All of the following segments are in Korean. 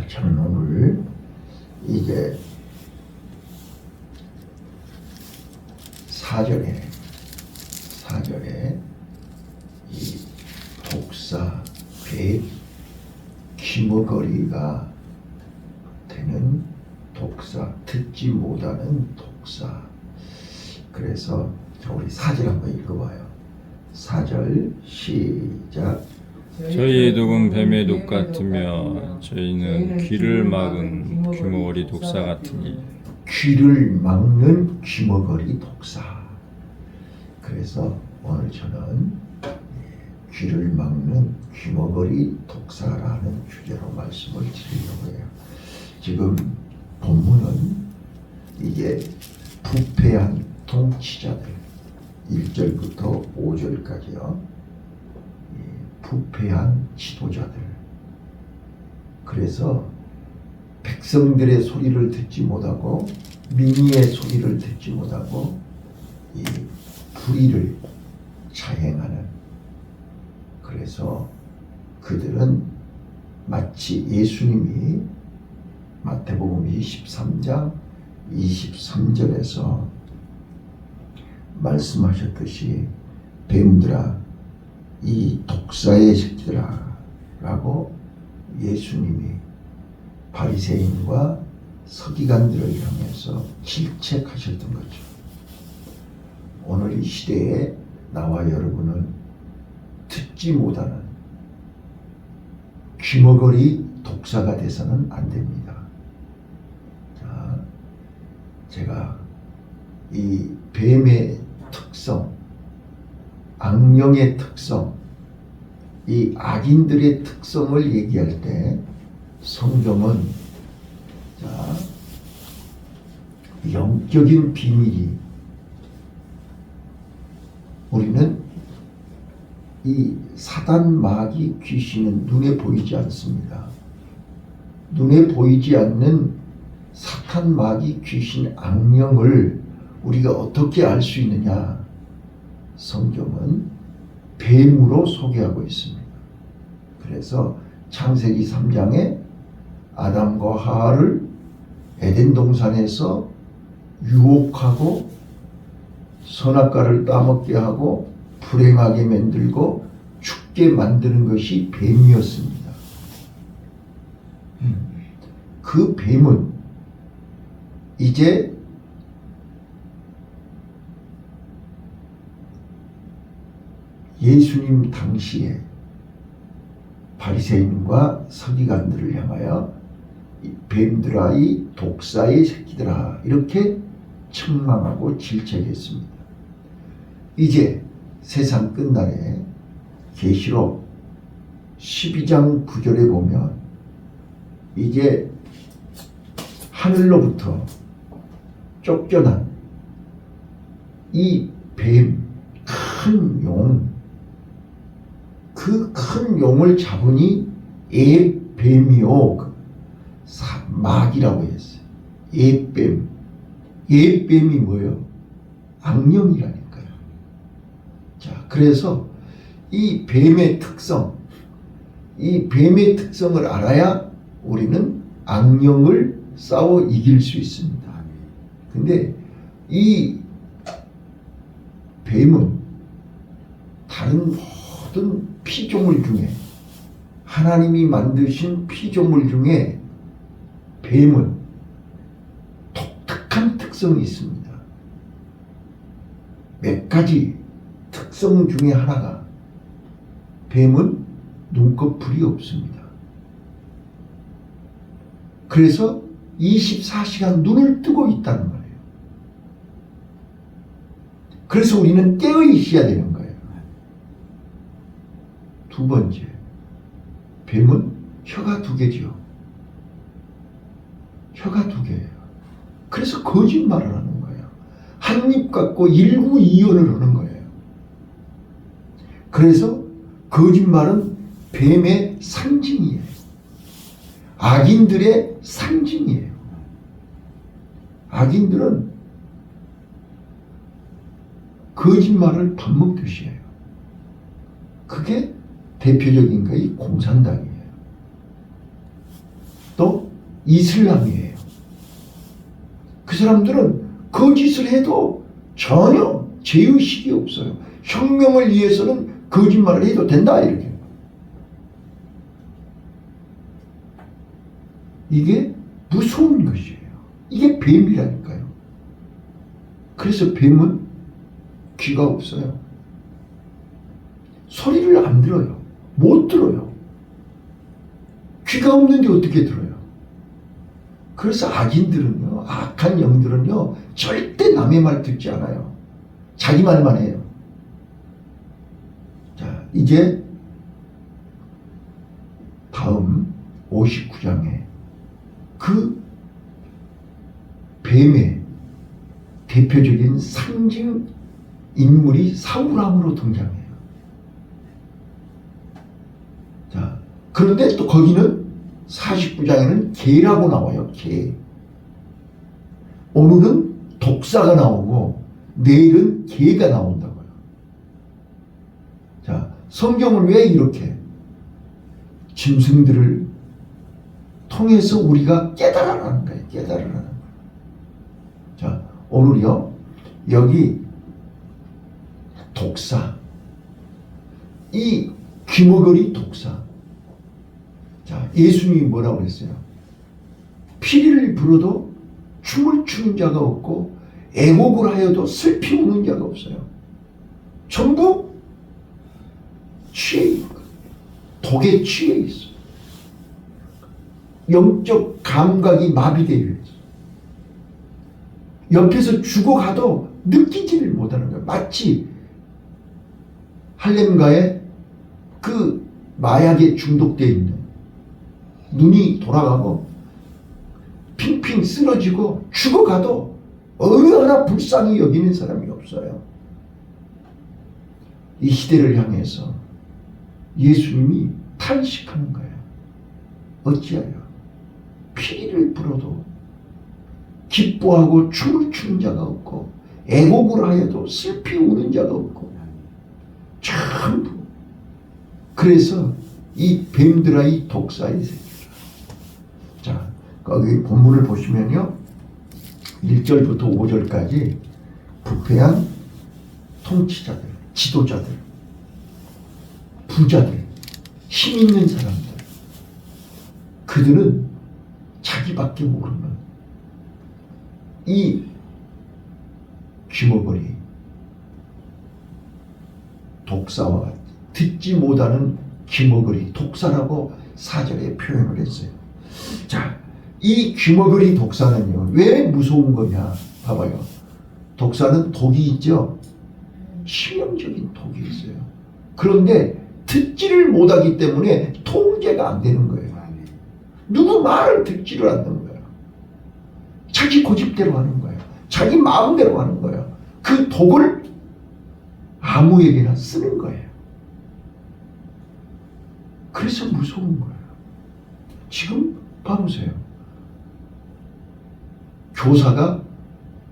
저는 오늘 이제 4절에 이 독사, 배, 귀머거리가 되는 독사, 듣지 못하는 독사. 그래서 우리 4절 한번 읽어봐요. 4절 시작. 저희의 독은 뱀의 독 같으며 저희는 귀를 막은 귀머거리 독사 같으니. 귀를 막는 귀머거리 독사. 그래서 오늘 저는 귀를 막는 귀머거리 독사라는 주제로 말씀을 드리려고 해요. 지금 본문은 이게 부패한 통치자들 1절부터 5절까지요. 부패한 지도자들. 그래서 백성들의 소리를 듣지 못하고 민의의 소리를 듣지 못하고 이 불의를 자행하는, 그래서 그들은 마치 예수님이 마태복음 23장 23절에서 말씀하셨듯이 뱀들아 이 독사의 새끼들아 라고 예수님이 바리새인과 서기관들을 향해서 질책하셨던 거죠. 오늘 이 시대에 나와 여러분은 듣지 못하는 귀머거리 독사가 돼서는 안 됩니다. 자, 제가 이 뱀의 특성, 악령의 특성, 이 악인들의 특성을 얘기할 때 성경은 자, 영적인 비밀이, 우리는 이 사단 마귀 귀신은 눈에 보이지 않습니다. 눈에 보이지 않는 사탄 마귀 귀신 악령을 우리가 어떻게 알 수 있느냐? 성경은 뱀으로 소개하고 있습니다. 그래서 창세기 3장에 아담과 하와를 에덴 동산에서 유혹하고 선악과를 따먹게 하고 불행하게 만들고 죽게 만드는 것이 뱀이었습니다. 그 뱀은 이제 예수님 당시에 바리새인과 서기관들을 향하여 뱀들아 이 독사의 새끼들아 이렇게 책망하고 질책했습니다. 이제 세상 끝날에 계시록 12장 9절에 보면 이제 하늘로부터 쫓겨난 이 뱀, 큰 용, 그 큰 용을 잡으니 애뱀이요 마귀라고 했어요. 애뱀. 애뱀이 뭐예요? 악령이라니까요. 자, 그래서 이 뱀의 특성, 이 뱀의 특성을 알아야 우리는 악령을 싸워 이길 수 있습니다. 근데 이 뱀은 다른 모든 피조물 중에, 하나님이 만드신 피조물 중에 뱀은 독특한 특성이 있습니다. 몇 가지 특성 중에 하나가 뱀은 눈꺼풀이 없습니다. 그래서 24시간 눈을 뜨고 있다는 거예요. 그래서 우리는 깨어 있어야 되는 거예요. 두 번째, 뱀은 혀가 2개죠. 혀가 2개예요. 그래서 거짓말을 하는 거예요. 한 입 갖고 일구이연을 하는 거예요. 그래서 거짓말은 뱀의 상징이에요. 악인들의 상징이에요. 악인들은 거짓말을 밥 먹듯이 해요. 그게 대표적인 것이 공산당이에요. 또 이슬람이에요. 그 사람들은 거짓을 해도 전혀 죄의식이 없어요. 혁명을 위해서는 거짓말을 해도 된다 이렇게. 이게 무서운 것이에요. 이게 뱀이라니까요. 그래서 뱀은 귀가 없어요. 소리를 안 들어요. 못 들어요. 귀가 없는데 어떻게 들어요? 그래서 악인들은요, 악한 영들은요, 절대 남의 말 듣지 않아요. 자기 말만 해요. 자, 이제 다음 59장에 그 뱀의 대표적인 상징 인물이 사울함으로 등장해요. 자, 그런데 또 거기는 49장에는 개라고 나와요. 개. 오늘은 독사가 나오고 내일은 개가 나온다고요. 자, 성경을 왜 이렇게 짐승들을 통해서 우리가 깨달아라는 거예요. 깨달으라는 거예요. 자, 오늘요, 여기 독사, 이 귀머거리 독사. 자, 예수님이 뭐라고 그랬어요? 피리를 불어도 춤을 추는 자가 없고 애곡을 하여도 슬피 우는 자가 없어요. 전부 취해 있는 거예요. 독에 취해 있어요. 영적 감각이 마비되어 있어요. 옆에서 죽어가도 느끼지를 못하는 거예요. 마치 할렘가에 그 마약에 중독되어 있는, 눈이 돌아가고 핑핑 쓰러지고 죽어가도 어느 하나 불쌍히 여기는 사람이 없어요. 이 시대를 향해서 예수님이 탄식하는 거예요. 어찌하여 피리를 불어도 기뻐하고 춤을 추는 자가 없고 애곡을 하여도 슬피 우는 자가 없고. 전부. 그래서 이 뱀들아, 이 독사의 새끼. 자, 거기 본문을 보시면요, 1절부터 5절까지 부패한 통치자들, 지도자들, 부자들, 힘 있는 사람들, 그들은 자기밖에 모르는 이 귀머거리 독사와 같이 듣지 못하는 귀머거리 독사라고 4절에 표현을 했어요. 자, 이 귀머거리 독사는요, 왜 무서운 거냐? 봐봐요. 독사는 독이 있죠? 치명적인 독이 있어요. 그런데 듣지를 못하기 때문에 통제가 안 되는 거예요. 누구 말을 듣지를 않는 거예요. 자기 고집대로 하는 거예요. 자기 마음대로 하는 거예요. 그 독을 아무에게나 쓰는 거예요. 그래서 무서운 거예요. 지금 봐보세요. 교사가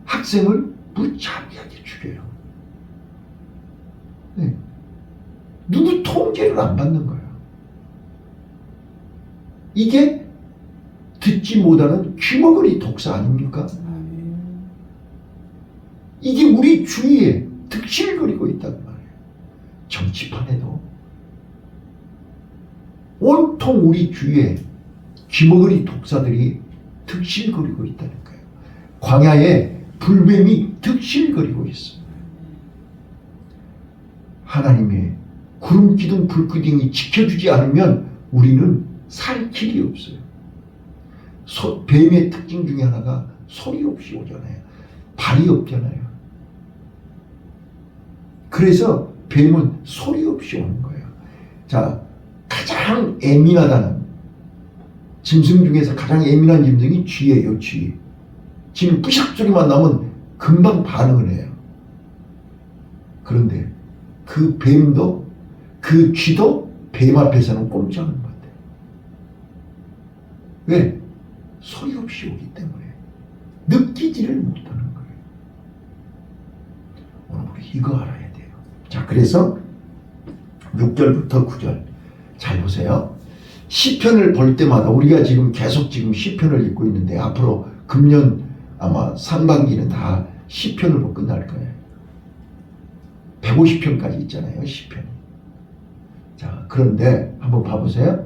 학생을 무참하게 죽여요. 네. 누구 통제를 안 받는 거예요. 이게 듣지 못하는 귀머거리 독사 아닙니까? 이게 우리 주위에 득실거리고 있단 말이에요. 정치판에도 온통 우리 주위에 귀머거리 독사들이 득실거리고 있다니까요. 광야에 불뱀이 득실거리고 있어요. 하나님의 구름 기둥 불 기둥이 지켜주지 않으면 우리는 살 길이 없어요. 뱀의 특징 중에 하나가 소리 없이 오잖아요. 발이 없잖아요. 그래서 뱀은 소리 없이 오는 거예요. 자, 가장 예민하다는 짐승 중에서 가장 예민한 짐승이 쥐예요. 쥐. 쥐는 뿌샥 소리만 나면 금방 반응을 해요. 그런데 그 뱀도, 그 쥐도 뱀 앞에서는 꼼짝을 못해요. 왜? 소리 없이 오기 때문에 느끼지를 못하는 거예요. 오늘 우리 이거 알아야 돼요. 자, 그래서 6절부터 9절 잘 보세요. 시편을 볼 때마다 우리가 지금 계속 지금 시편을 읽고 있는데 앞으로 금년 아마 상반기는 다 시편으로 끝날 거예요. 150편까지 있잖아요, 시편이. 자, 그런데 한번 봐보세요.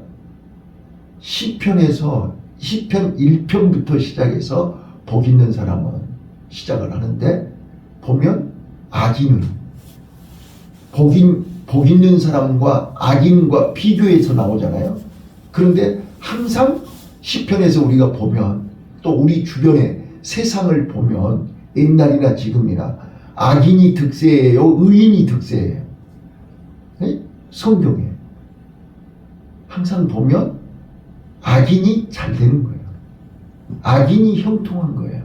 시편에서 시편 1편부터 시작해서 복 있는 사람은 시작을 하는데 보면 악인은 복 있는 사람과 악인과 비교해서 나오잖아요. 그런데 항상 시편에서 우리가 보면 또 우리 주변의 세상을 보면 옛날이나 지금이나 악인이 득세예요, 의인이 득세예요. 네? 성경에 항상 보면 악인이 잘 되는 거예요. 악인이 형통한 거예요.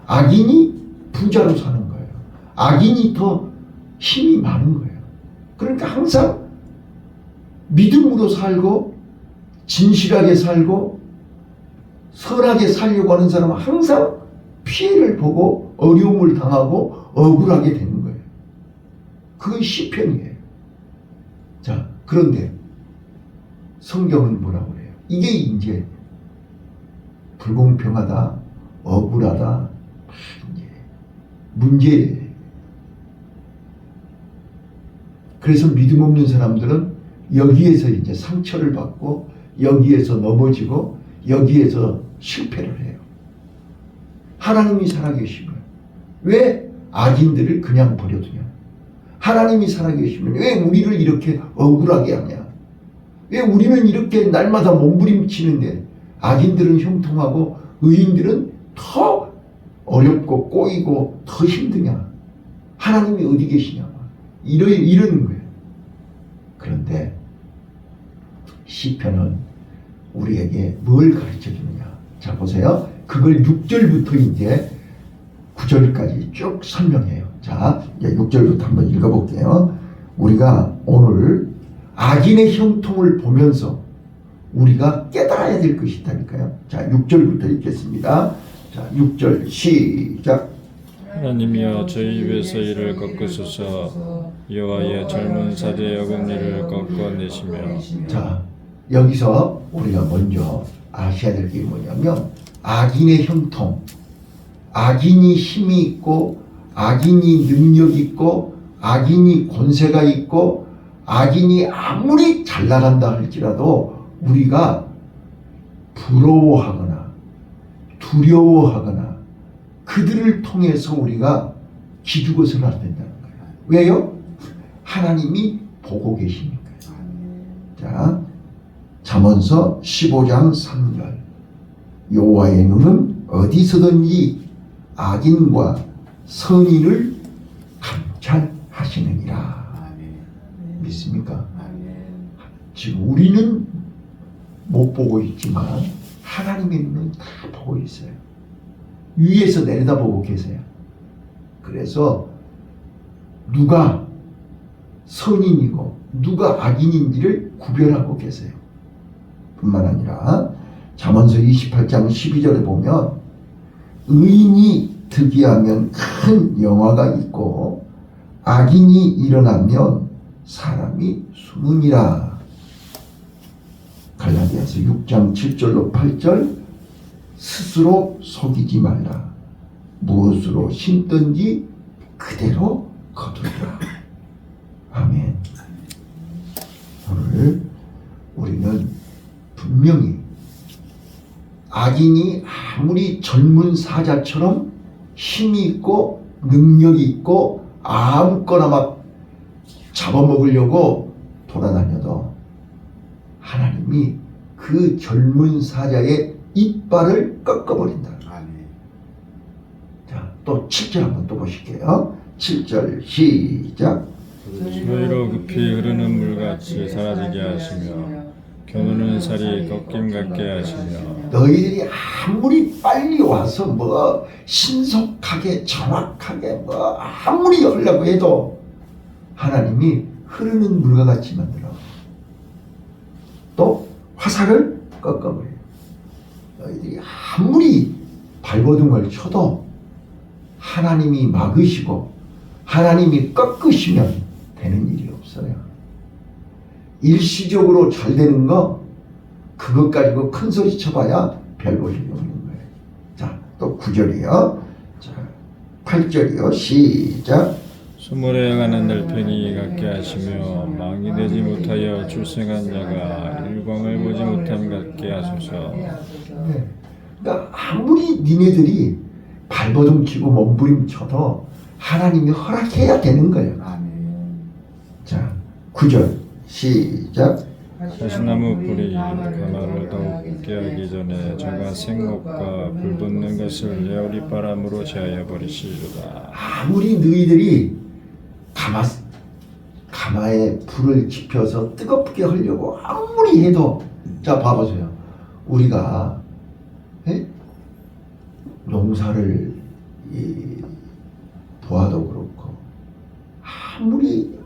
악인이 부자로 사는 거예요. 악인이 더 힘이 많은 거예요. 그러니까 항상 믿음으로 살고 진실하게 살고 선하게 살려고 하는 사람은 항상 피해를 보고 어려움을 당하고 억울하게 되는 거예요. 그건 시편이에요. 자, 그런데 성경은 뭐라고 그래요? 이게 이제 불공평하다, 억울하다, 문제예요. 그래서 믿음 없는 사람들은 여기에서 이제 상처를 받고 여기에서 넘어지고 여기에서 실패를 해요. 하나님이 살아계시면 왜 악인들을 그냥 버려두냐? 하나님이 살아계시면 왜 우리를 이렇게 억울하게 하냐? 왜 우리는 이렇게 날마다 몸부림치는데 악인들은 형통하고 의인들은 더 어렵고 꼬이고 더 힘드냐? 하나님이 어디 계시냐? 이러는 거예요. 그런데 시편은 우리에게 뭘 가르쳐 주느냐? 자, 보세요. 그걸 6절부터 이제 9절까지 쭉 설명해요. 자, 이제 6절부터 한번 읽어볼게요. 우리가 오늘 악인의 형통을 보면서 우리가 깨달아야 될 것이 있다니까요. 자, 6절부터 읽겠습니다. 자, 6절 시작. 하나님이여 저희 입에서 이를 꺾으소서. 여호와의 젊은 살의 어금니를 꺾어내시며. 자, 여기서 우리가 먼저 아셔야 될 게 뭐냐면 악인의 형통, 악인이 힘이 있고 악인이 능력 있고 악인이 권세가 있고 악인이 아무리 잘 나간다 할지라도 우리가 부러워하거나 두려워하거나 그들을 통해서 우리가 기죽어서는 안 된다는 거예요. 왜요? 하나님이 보고 계시니까요. 자, 잠언서 15장 3절. 여호와의 눈은 어디서든지 악인과 선인을 감찰하시느니라. 믿습니까? 지금 우리는 못 보고 있지만 하나님의 눈은 다 보고 있어요. 위에서 내려다보고 계세요. 그래서 누가 선인이고 누가 악인인지를 구별하고 계세요. 뿐만 아니라 잠언서 28장 12절에 보면 의인이 득이하면 큰 영화가 있고 악인이 일어나면 사람이 숨으니라. 갈라디아서 6장 7절로 8절 스스로 속이지 말라. 무엇으로 심든지 그대로 거두라. 아멘. 오늘 우리는 분명히 악인이 아무리 젊은 사자처럼 힘이 있고 능력이 있고 아무거나 막 잡아먹으려고 돌아다녀도 하나님이 그 젊은 사자의 이빨을 꺾어버린다. 자, 또 7절 한번 또 보실게요. 7절 시작. 저희로 급히 흐르는 물같이 사라지게 하시며 겨누는 살이 꺾임 같게 하시며. 너희들이 아무리 빨리 와서 뭐 신속하게 정확하게 뭐 아무리 하려고 해도 하나님이 흐르는 물과 같이 만들어. 또 화살을 꺾어버려요. 너희들이 아무리 발버둥을 쳐도 하나님이 막으시고 하나님이 꺾으시면 되는 일이 없어요. 일시적으로 잘 되는 거 그것 가지고 큰 소리 쳐봐야 별 볼 일이 없는 거예요. 자, 또 9절이요. 자, 8절이요. 시작. 수물에 가는 들팽이 같게 하시며 망이 되지 못하여 출생한 자가 일광을 보지 못함 같게 하소서. 네. 그러니까 아무리 니네들이 발버둥 치고 몸부림쳐도 하나님이 허락해야 되는 거예요. 자, 9절 시작. 가시나무 뿌리 가마를 더욱 깨하기 전에 저가 생목과 불 돋는 것을 에어리 바람으로 제하여 버리시리로다. 아무리 너희들이 가마에 불을 지펴서 뜨겁게 하려고 아무리 해도, 자 봐보세요. 우리가 농사를 보아도 그렇고 아무리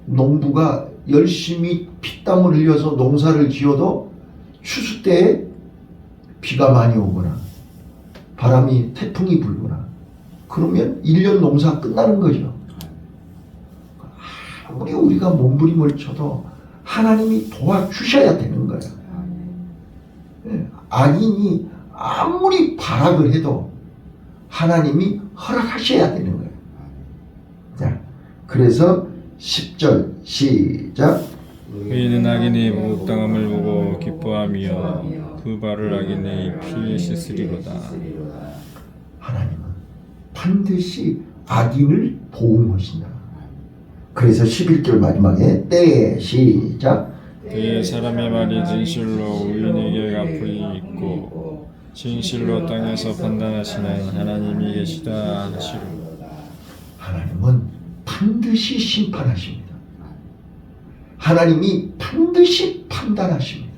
농부가 열심히 피땀을 흘려서 농사를 지어도 추수 때에 비가 많이 오거나 바람이 태풍이 불거나 그러면 1년 농사 끝나는 거죠. 아무리 우리가 몸부림을 쳐도 하나님이 도와주셔야 되는 거예요. 악인이 아무리 발악을 해도 하나님이 허락하셔야 되는 거예요. 자, 그래서 10절 시작. 의인은 악인의 모욕당함을 보고 기뻐하며 그 발을 악인의 피에 씻으리로다. 하나님은 반드시 악인을 보응하신다. 그래서 11절 마지막에 때 시작. 그의 사람의 말이 진실로 의인에게 갚으리 있고 진실로 땅에서 판단하시는 하나님이 계시다 하시리로다. 하나님은 반드시 심판하십니다. 하나님이 반드시 판단하십니다.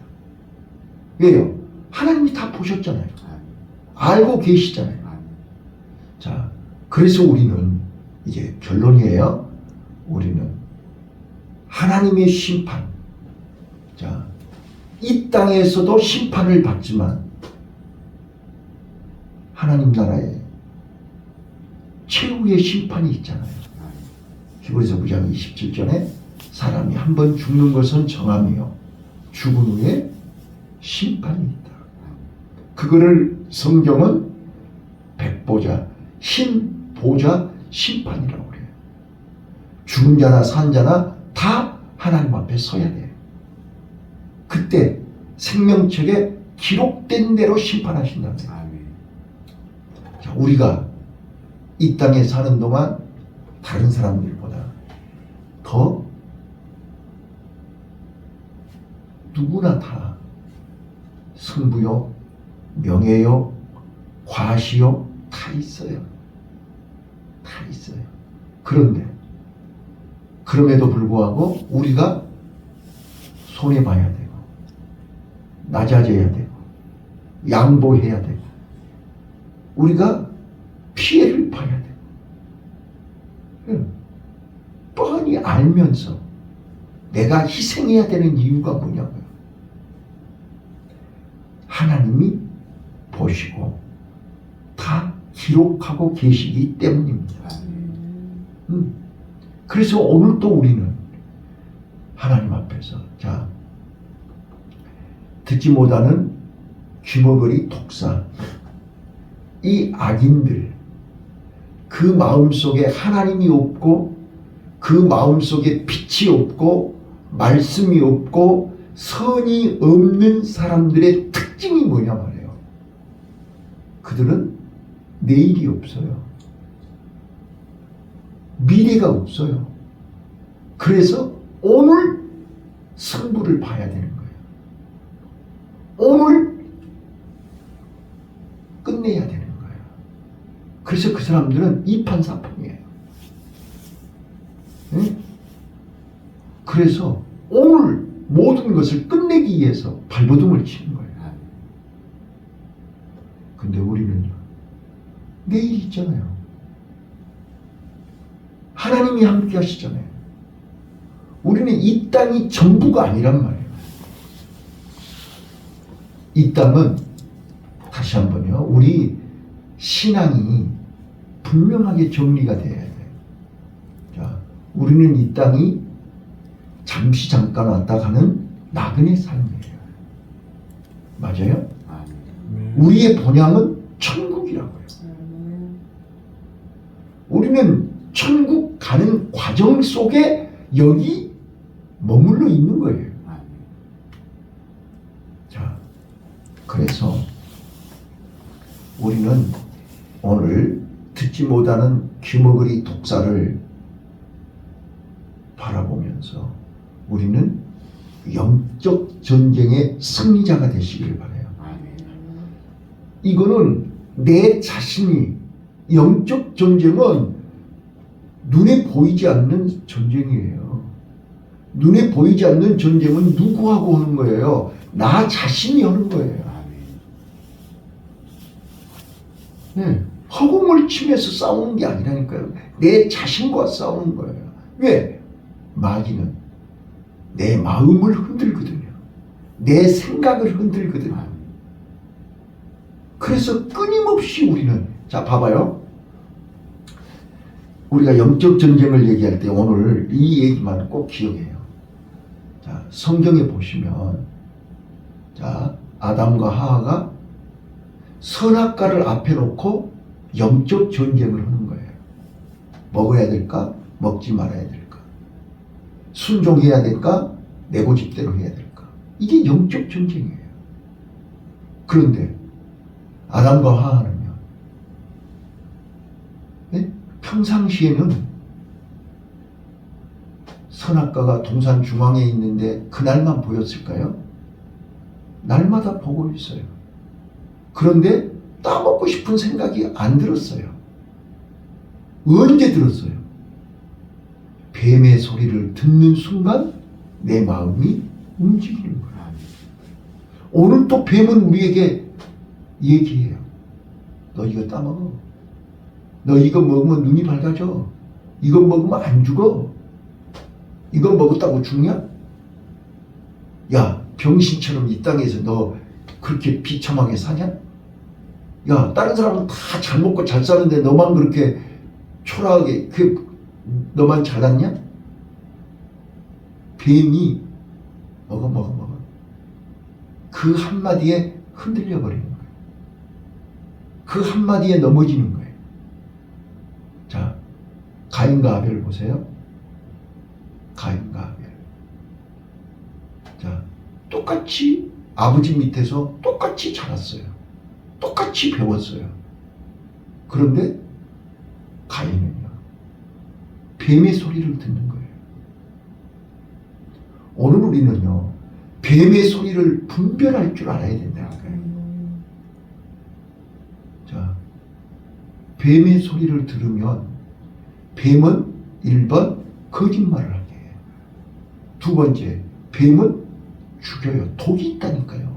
왜요? 하나님이 다 보셨잖아요. 알고 계시잖아요. 자, 그래서 우리는 이제 결론이에요. 우리는 하나님의 심판, 자, 이 땅에서도 심판을 받지만 하나님 나라에 최후의 심판이 있잖아요. 히브리서 9장 27절에 사람이 한 번 죽는 것은 정함이요 죽은 후에 심판이 있다. 그거를 성경은 백보자, 신보자 심판이라고 그래요. 죽은 자나 산 자나 다 하나님 앞에 서야 돼요. 그때 생명책에 기록된 대로 심판하신다는 거예요. 자, 우리가 이 땅에 사는 동안 다른 사람들보다 더 누구나 다 승부욕, 명예욕, 과시욕 다 있어요. 다 있어요. 그런데 그럼에도 불구하고 우리가 손해봐야 되고 낮아져야 되고 양보해야 되고 우리가 피해를 봐야 되고 뻔히 알면서 내가 희생해야 되는 이유가 뭐냐고요. 하나님이 보시고 다 기록하고 계시기 때문입니다. 그래서 오늘 또 우리는 하나님 앞에서 자, 듣지 못하는 귀머거리 독사, 이 악인들, 그 마음속에 하나님이 없고 그 마음속에 빛이 없고 말씀이 없고 선이 없는 사람들의 특징이 뭐냐 말이에요. 그들은 내일이 없어요. 미래가 없어요. 그래서 오늘 승부를 봐야 되는 거예요. 오늘 끝내야 되는 거예요. 그래서 그 사람들은 이판사판이에요. 응? 그래서 오늘 모든 것을 끝내기 위해서 발버둥을 치는 거예요. 근데 우리는요, 내일 있잖아요. 하나님이 함께 하시잖아요. 우리는 이 땅이 전부가 아니란 말이에요. 이 땅은 다시 한번요, 우리 신앙이 분명하게 정리가 돼야 돼요. 자, 우리는 이 땅이 잠시 잠깐 왔다 가는 나그네 삶이에요. 맞아요? 아멘. 우리의 본향은 천국이라고요. 우리는 천국 가는 과정 속에 여기 머물러 있는 거예요. 아멘. 자, 그래서 우리는 오늘 듣지 못하는 귀머거리 독사를 바라보면서 우리는 영적 전쟁의 승리자가 되시기를 바라요. 아멘. 이거는 내 자신이 영적 전쟁은 눈에 보이지 않는 전쟁이에요. 눈에 보이지 않는 전쟁은 누구하고 하는 거예요? 나 자신이 하는 거예요. 아멘. 네. 허공을 치면서 싸우는 게 아니라니까요. 내 자신과 싸우는 거예요. 왜? 마귀는 내 마음을 흔들거든요. 내 생각을 흔들거든요. 아멘. 그래서 끊임없이 우리는, 자 봐봐요. 우리가 영적 전쟁을 얘기할 때 오늘 이 얘기만 꼭 기억해요. 자, 성경에 보시면, 자, 아담과 하와가 선악과를 앞에 놓고 영적 전쟁을 하는 거예요. 먹어야 될까? 먹지 말아야 될까? 순종해야 될까? 내 고집대로 해야 될까? 이게 영적 전쟁이에요. 그런데 아담과 하와는요, 네? 평상시에는 선악과가 동산 중앙에 있는데 그날만 보였을까요? 날마다 보고 있어요. 그런데 따먹고 싶은 생각이 안 들었어요. 언제 들었어요? 뱀의 소리를 듣는 순간 내 마음이 움직이는 거예요. 아멘. 오늘 또 뱀은 우리에게 얘기해요. 너 이거 따먹어. 너 이거 먹으면 눈이 밝아져. 이거 먹으면 안 죽어. 이거 먹었다고 죽냐? 야, 병신처럼 이 땅에서 너 그렇게 비참하게 사냐? 야, 다른 사람은 다 잘 먹고 잘 사는데 너만 그렇게 초라하게, 너만 잘났냐? 뱀이 먹어. 그 한마디에 흔들려 버리는 거예요. 그 한마디에 넘어지는 거예요. 자, 가인과 아벨 보세요. 가인과 아벨. 자, 똑같이 아버지 밑에서 똑같이 자랐어요. 똑같이 배웠어요. 그런데 가인은요, 뱀의 소리를 듣는 거예요. 오늘 우리는요, 뱀의 소리를 분별할 줄 알아야 된다니까요. 자, 뱀의 소리를 들으면 뱀은 1번 거짓말을 하게 해요. 2번째, 뱀은 죽여요. 독이 있다니까요.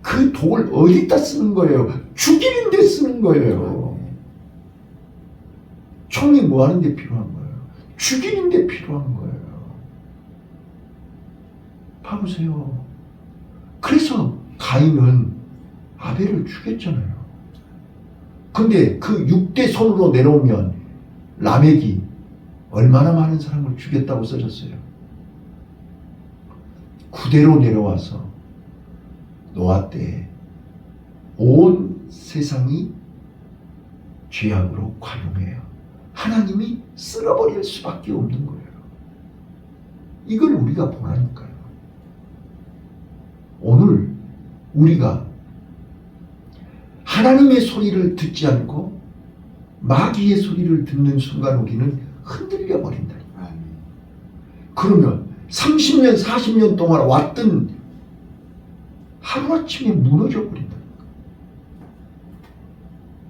그 독을 어디다 쓰는 거예요? 죽이는 데 쓰는 거예요. 총이 뭐 하는 데 필요한 거예요? 죽이는 데 필요한 거예요. 봐보세요. 그래서 가인은 아벨을 죽였잖아요. 근데 그 6대 손으로 내려오면 라멕이 얼마나 많은 사람을 죽였다고 써졌어요. 9대로 내려와서 노아 때 온 세상이 죄악으로 관용해요. 하나님이 쓸어버릴 수밖에 없는 거예요. 이걸 우리가 보라니까요. 오늘 우리가 하나님의 소리를 듣지 않고 마귀의 소리를 듣는 순간 우리는 흔들려 버린다. 그러면 30년, 40년 동안 왔던 하루아침에 무너져 버린다.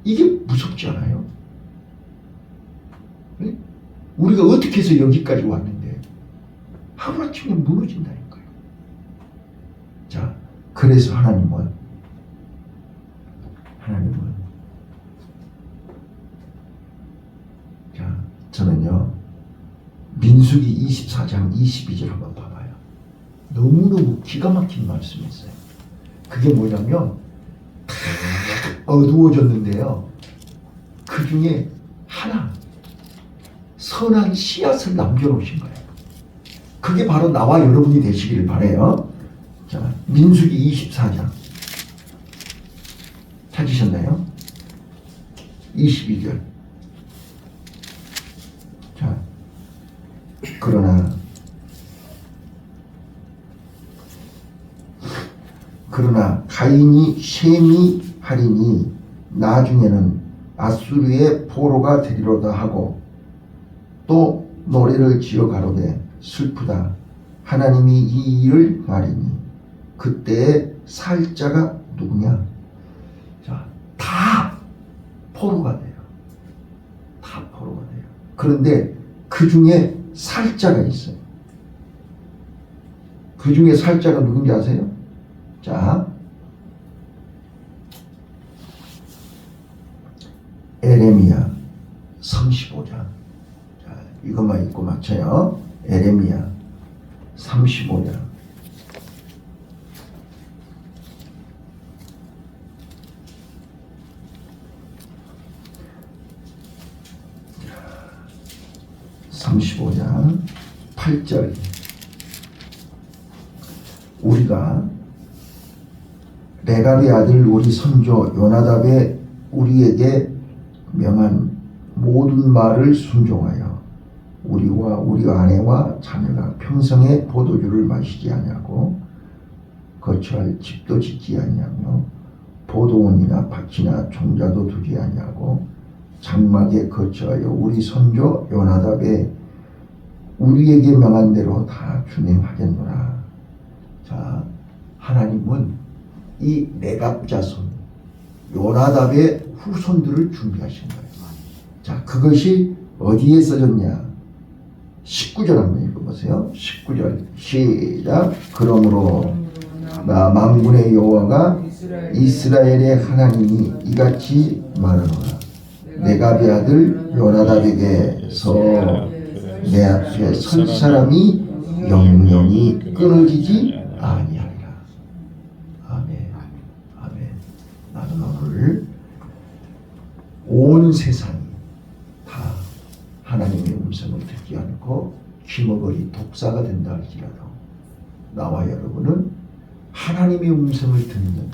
이게 무섭지 않아요? 네? 우리가 어떻게 해서 여기까지 왔는데 하루아침에 무너진다니까요. 자, 그래서 하나님은 자, 저는요, 민수기 24장 22절 한번 봐봐요. 너무너무 기가 막힌 말씀이 있어요. 그게 뭐냐면 다 어두워졌는데요, 그 중에 하나 선한 씨앗을 남겨놓으신 거예요. 그게 바로 나와 여러분이 되시기를 바라요. 자, 민수기 24장 찾으셨나요? 22절. 자, 그러나 가인이 셈이 하리니 나중에는 아수르의 포로가 되리로다 하고 또 노래를 지어 가로되 슬프다 하나님이 이 일을 말이니 그때의 살자가 누구냐? 자, 다 포로가 돼요. 다 포로가 돼요. 그런데 그 중에 살자가 있어요. 그 중에 살자가 누군지 아세요? 자, 에레미야 35장. 자, 이것만 읽고 맞춰요. 에레미야 35장. (35장) 8절. 우리가 레갑의 아들 우리 선조 요나답의 우리에게 명한 모든 말을 순종하여 우리와 우리 아내와 자녀가 평생에 포도주를 마시지 아니하고 거처할 집도 짓지 아니하며 포도원이나 밭이나 종자도 두지 아니하고 장막에 거처하여 우리 선조 요나답의 우리에게 명한 대로 다 준행하겠노라. 자, 하나님은 이 레갑 자손 요나답의 후손들을 준비하신 거예요. 자, 그것이 어디에 써졌냐? 19절 한번 읽어보세요. 19절 시작. 그러므로 나 만군의 여호와가 이스라엘의 하나님이 이같이 말하노라. 레갑의 아들 요나답에게서 내 앞에 설 사람이 영영이 끊어지지 아니하리라. 아멘. 아멘. 나는 오늘 온 세상이 다 하나님의 음성을 듣지 않고 귀머거리 독사가 된다 할지라도 나와 여러분은 하나님의 음성을 듣는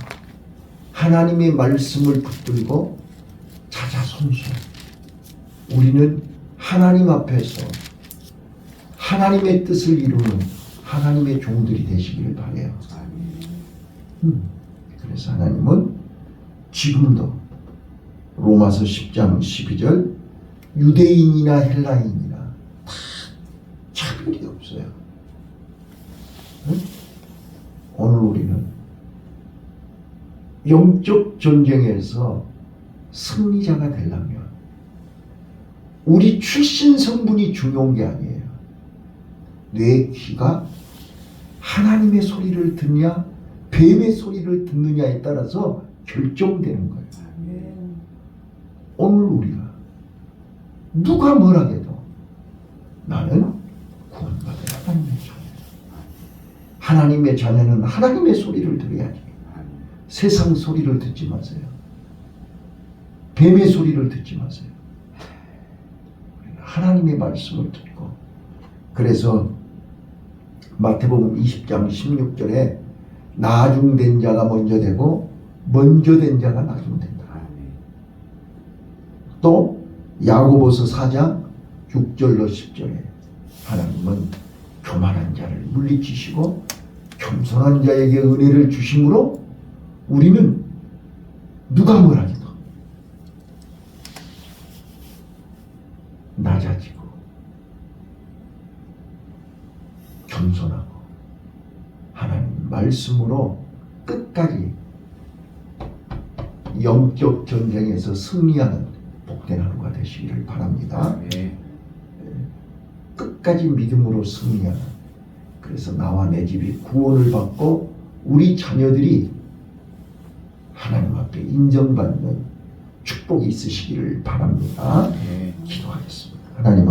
하나님의 말씀을 붙들고 자자손손 우리는 하나님 앞에서 하나님의 뜻을 이루는 하나님의 종들이 되시기를 바라요. 그래서 하나님은 지금도 로마서 10장 12절 유대인이나 헬라인이나 다 차별이 없어요. 오늘 우리는 영적 전쟁에서 승리자가 되려면 우리 출신 성분이 중요한 게 아니에요. 내 귀가 하나님의 소리를 듣냐 뱀의 소리를 듣느냐에 따라서 결정되는 거예요. 오늘 우리가 누가 뭐라 해도 나는 구원받은 하나님의 자녀. 하나님의 자녀는 하나님의 소리를 들어야지. 세상 소리를 듣지 마세요. 뱀의 소리를 듣지 마세요. 하나님의 말씀을 듣고 그래서 마태복음 20장 16절에 나중된 자가 먼저 되고 먼저 된 자가 나중된다. 또 야고보서 4장 6절로 10절에 하나님은 교만한 자를 물리치시고 겸손한 자에게 은혜를 주심으로 우리는 누가 뭐라 해도 낮아지고 겸손하고 하나님 말씀으로 끝까지 영적 전쟁에서 승리하는 복된 하루가 되시기를 바랍니다. 끝까지 믿음으로 승리하는 그래서 나와 내 집이 구원을 받고 우리 자녀들이 하나님 앞에 인정받는 축복이 있으시기를 바랍니다. 기도하겠습니다. 하나님